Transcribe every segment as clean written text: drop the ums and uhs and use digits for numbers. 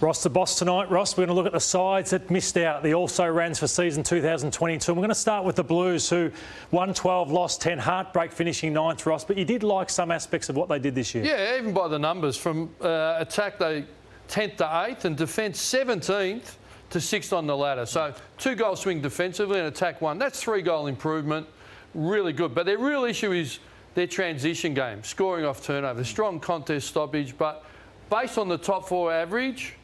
Ross the boss tonight. Ross, we're going to look at the sides that missed out, the also-rans for season 2022. And we're going to start with the Blues, who won 12, lost 10, heartbreak finishing 9th, Ross. But you did like some aspects of what they did this year. Yeah, even by the numbers. From attack, they 10th to 8th, and defence 17th to 6th on the ladder. So 2-goal swing defensively and attack 1. That's 3-goal improvement. Really good. But their real issue is their transition game, scoring off turnover. Strong contest stoppage, but based on the top 4 average,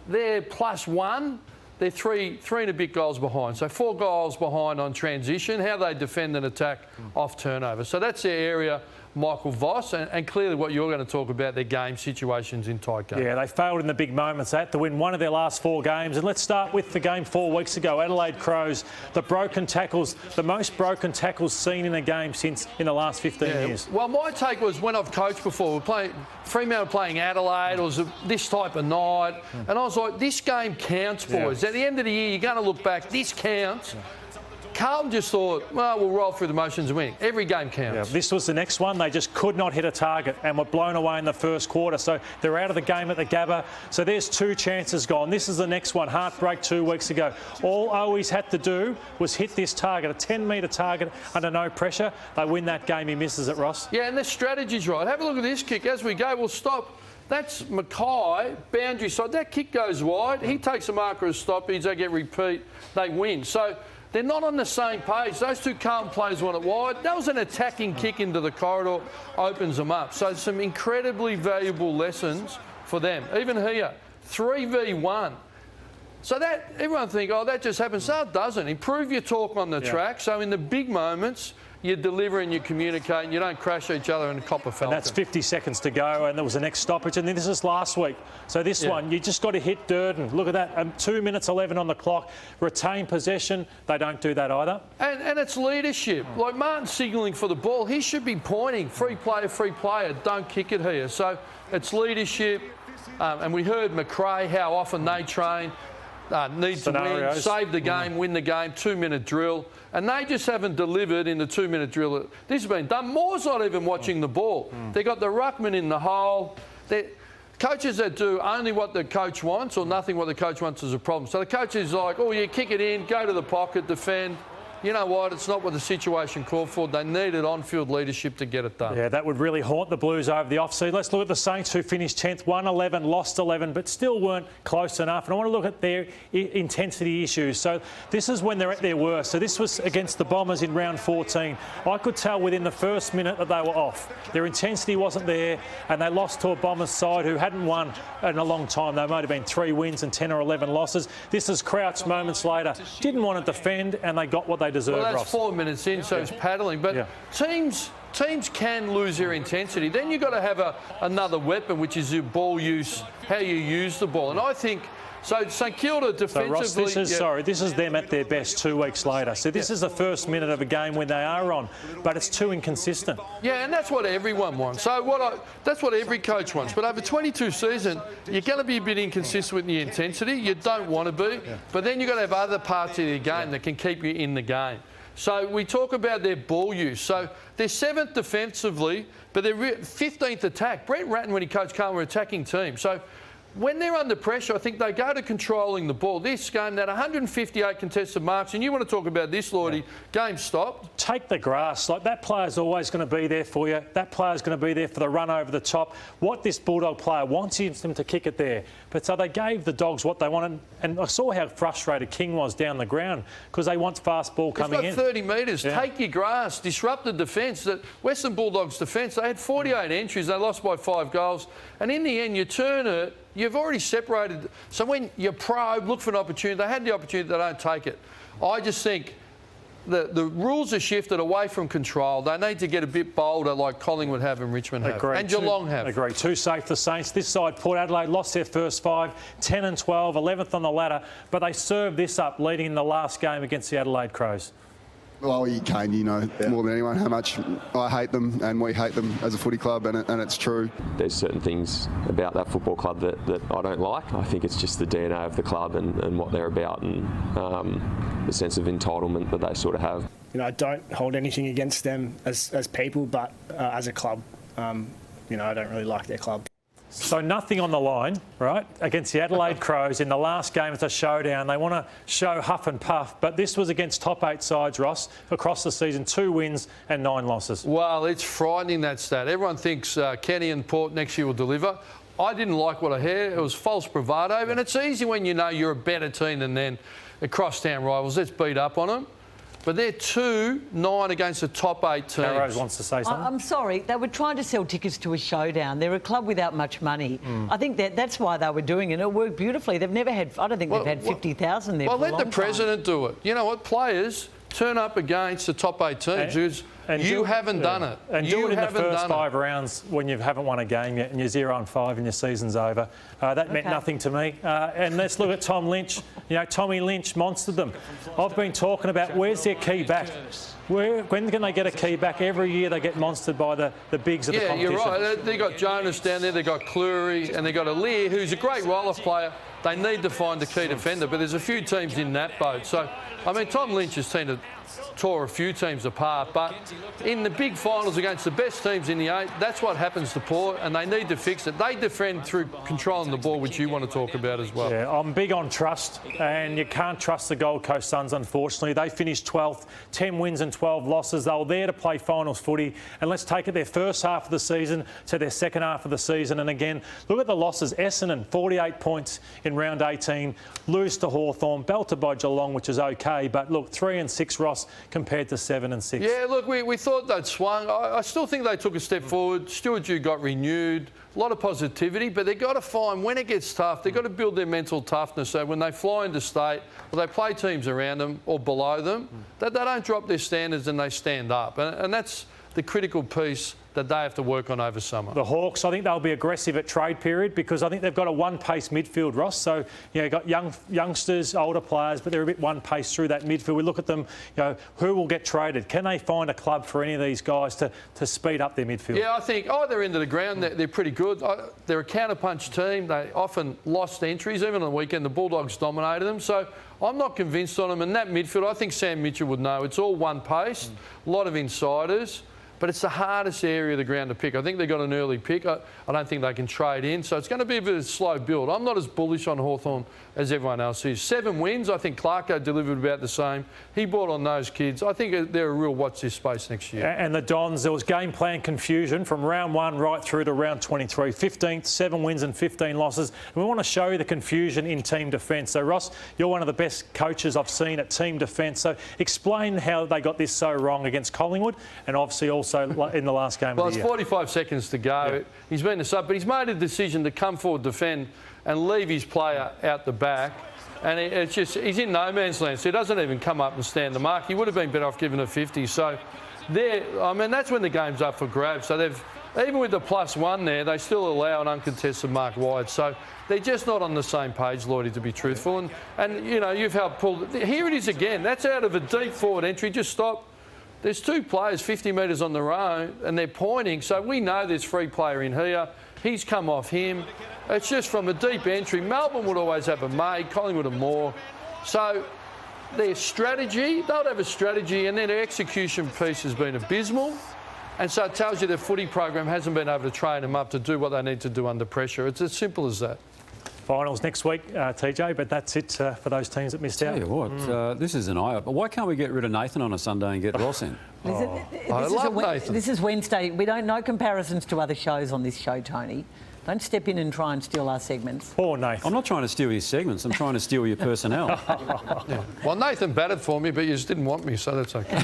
they're +1. They're three and a bit goals behind. So 4 goals behind on transition, how they defend and attack off turnover. So that's their area, Michael Voss, and clearly what you're going to talk about, their game situations in tight games. Yeah, they failed in the big moments. They had to win one of their last 4 games. And let's start with the game 4 weeks ago. Adelaide Crows, the broken tackles, the most broken tackles seen in a game since in the last 15 years. Well, my take was when I've coached before, Fremantle playing Adelaide, it was this type of night, and I was like, this game counts, boys. At the end of the year, you're going to look back, this counts. Carlton just thought, well, we'll roll through the motions and win. Every game counts. Yeah, this was the next one. They just could not hit a target and were blown away in the first quarter. So they're out of the game at the Gabba. So there's 2 chances gone. This is the next one. Heartbreak 2 weeks ago. All Owies had to do was hit this target, a 10-metre target under no pressure. They win that game. He misses it, Ross. Yeah, and the strategy's right. Have a look at this kick. As we go, we'll stop. That's Mackay, boundary side. That kick goes wide. He takes a marker of stoppage. They get repeat. They win. So they're not on the same page. Those 2 Carlton players want it wide. That was an attacking kick into the corridor, opens them up. So some incredibly valuable lessons for them. Even here, 3v1. So that everyone think, oh, that just happens. No, it doesn't. Improve your talk on the track. So in the big moments, you deliver and you communicate and you don't crash each other and cop a falcon. And that's 50 seconds to go, and there was the next stoppage. And then this is last week. So this one, you just got to hit Durden. Look at that, 2 minutes 11 on the clock. Retain possession. They don't do that either. And it's leadership. Like Martin's signalling for the ball. He should be pointing, free player, don't kick it here. So it's leadership. And we heard McRae, how often they train. Need to win, save the game, win the game, 2-minute drill. And they just haven't delivered in the 2-minute drill. This has been done. Moore's not even watching the ball. They got the ruckman in the hole. Coaches that do only what the coach wants or nothing what the coach wants is a problem. So the coach is like, oh, you kick it in, go to the pocket, defend. You know what? It's not what the situation called for. They needed on-field leadership to get it done. Yeah, that would really haunt the Blues over the off-season. Let's look at the Saints, who finished 10th, won 11, lost 11, but still weren't close enough. And I want to look at their intensity issues. So this is when they're at their worst. So this was against the Bombers in round 14. I could tell within the first minute that they were off. Their intensity wasn't there, and they lost to a Bombers side who hadn't won in a long time. They might have been 3 wins and 10 or 11 losses. This is Crouch moments later. Didn't want to defend, and they got what they deserved. Well, that's 4 minutes in, so it's paddling. But teams can lose their intensity. Then you've got to have another weapon, which is your ball use, how you use the ball. And I think, so St Kilda defensively... So Ross, this is them at their best 2 weeks later. So this is the first minute of a game when they are on, but it's too inconsistent. Yeah, and that's what everyone wants. So that's what every coach wants. But over 22 seasons, you're going to be a bit inconsistent with your intensity. You don't want to be. But then you've got to have other parts of your game that can keep you in the game. So we talk about their ball use. So they're 7th defensively, but they're 15th attack. Brent Ratton, when he coached Carlton, were an attacking team. So when they're under pressure, I think they go to controlling the ball. This game, that 158 contested marks, and you want to talk about this, Lloydie, game stopped. Take the grass. Like, that player's always going to be there for you. That player's going to be there for the run over the top. What this Bulldog player wants is them to kick it there. But so they gave the Dogs what they wanted, and I saw how frustrated King was down the ground because they want fast ball coming in. It's got 30 metres. Take your grass. Disrupt the defence. The Western Bulldogs' defence, they had 48 entries. They lost by 5 goals. And in the end, you turn it, you've already separated. So when you probe, look for an opportunity, they had the opportunity, they don't take it. I just think the rules are shifted away from control. They need to get a bit bolder like Collingwood have and Richmond have. And Geelong have. Agree. 2 safe for Saints. This side, Port Adelaide, lost their first 5, 10 and 12, 11th on the ladder, but they served this up leading in the last game against the Adelaide Crows. Well, Kane, you know more than anyone how much I hate them and we hate them as a footy club, and it's true. There's certain things about that football club that I don't like. I think it's just the DNA of the club and what they're about, and the sense of entitlement that they sort of have. You know, I don't hold anything against them as people, but as a club, you know, I don't really like their club. So nothing on the line, right, against the Adelaide Crows in the last game. It's a showdown. They want to show huff and puff, but this was against top 8 sides, Ross, across the season, 2 wins and 9 losses. Well, it's frightening, that stat. Everyone thinks Kenny and Port next year will deliver. I didn't like what I heard. It was false bravado, and it's easy when you know you're a better team than them. The crosstown rivals, let's beat up on them. But they're 2-9 against the top 8 teams. Rose wants to say something. I'm sorry, they were trying to sell tickets to a showdown. They're a club without much money. I think that's why they were doing it. It worked beautifully. They've never had, I don't think they've had 50,000 there for a long time. Well, let the president do it. You know what? Players turn up against the top 8 teams. You haven't done it. And do it in the first 5 rounds when you haven't won a game yet and you're 0-5 and your season's over. That meant nothing to me. And let's look at Tom Lynch. You know, Tommy Lynch monstered them. I've been talking about where's their key back? When can they get a key back? Every year they get monstered by the bigs of the competition. Yeah, you're right. They've got Jonas down there, they've got Cleary, and they've got Lear, who's a great roll-off player. They need to find a key defender, but there's a few teams in that boat. So, I mean, Tom Lynch's team tore a few teams apart, but in the big finals against the best teams in the 8, that's what happens to Port, and they need to fix it. They defend through controlling the ball, which you want to talk about as well. Yeah, I'm big on trust, and you can't trust the Gold Coast Suns, unfortunately. They finished 12th, 10 wins and 12 losses. They were there to play finals footy, and let's take it their first half of the season to their second half of the season. And again, look at the losses. Essendon, 48 points in round 18, lose to Hawthorn, belted by Geelong, which is okay, but look, 3 and 6, Ross, compared to 7 and 6. Yeah, look, we thought they'd swung. I still think they took a step forward. Stuart Dew got renewed. A lot of positivity, but they've got to find, when it gets tough, they've got to build their mental toughness so when they fly into state or they play teams around them or below them, that they don't drop their standards and they stand up. And that's the critical piece that they have to work on over summer. The Hawks, I think they'll be aggressive at trade period because I think they've got a one-pace midfield, Ross. So, you know, got youngsters, older players, but they're a bit one-pace through that midfield. We look at them, you know, who will get traded? Can they find a club for any of these guys to speed up their midfield? Yeah, I think either end of the ground, they're pretty good. They're a counter-punch team. They often lost entries. Even on the weekend, the Bulldogs dominated them. So I'm not convinced on them. And that midfield, I think Sam Mitchell would know. It's all one pace, a lot of insiders. But it's the hardest area of the ground to pick. I think they've got an early pick. I don't think they can trade in. So it's going to be a bit of a slow build. I'm not as bullish on Hawthorn as everyone else is. 7 wins. I think Clarko delivered about the same. He brought on those kids. I think they're a real watch this space next year. And the Dons, there was game plan confusion from round 1 right through to round 23. 15th, 7 wins and 15 losses. And we want to show you the confusion in team defence. So, Ross, you're one of the best coaches I've seen at team defence. So explain how they got this so wrong against Collingwood and obviously also in the last game of the year. Well, it's 45 seconds to go. Yeah. He's been a sub, but he's made a decision to come forward, defend and leave his player out the back. And it's just, he's in no man's land, so he doesn't even come up and stand the mark. He would have been better off giving a 50. So I mean, that's when the game's up for grabs. So they've, even with the +1 there, they still allow an uncontested mark wide. So they're just not on the same page, Lloydie, to be truthful. And you know, you've helped pull. Here it is again. That's out of a deep forward entry. Just stop. There's 2 players 50 metres on the row and they're pointing. So we know there's free player in here. He's come off him. It's just from a deep entry. Melbourne would always have a made, Collingwood a more. So their strategy, they'll have a strategy and then their execution piece has been abysmal. And so it tells you their footy program hasn't been able to train them up to do what they need to do under pressure. It's as simple as that. Finals next week, TJ, but that's it for those teams that missed out. Tell you what, this is an eye-opener. Why can't we get rid of Nathan on a Sunday and get Ross in? I love Nathan. This is Wednesday. We don't know comparisons to other shows on this show, Tony. Don't step in and try and steal our segments. Poor Nathan. I'm not trying to steal your segments. I'm trying to steal your personnel. Yeah. Well, Nathan batted for me, but you just didn't want me, so that's okay.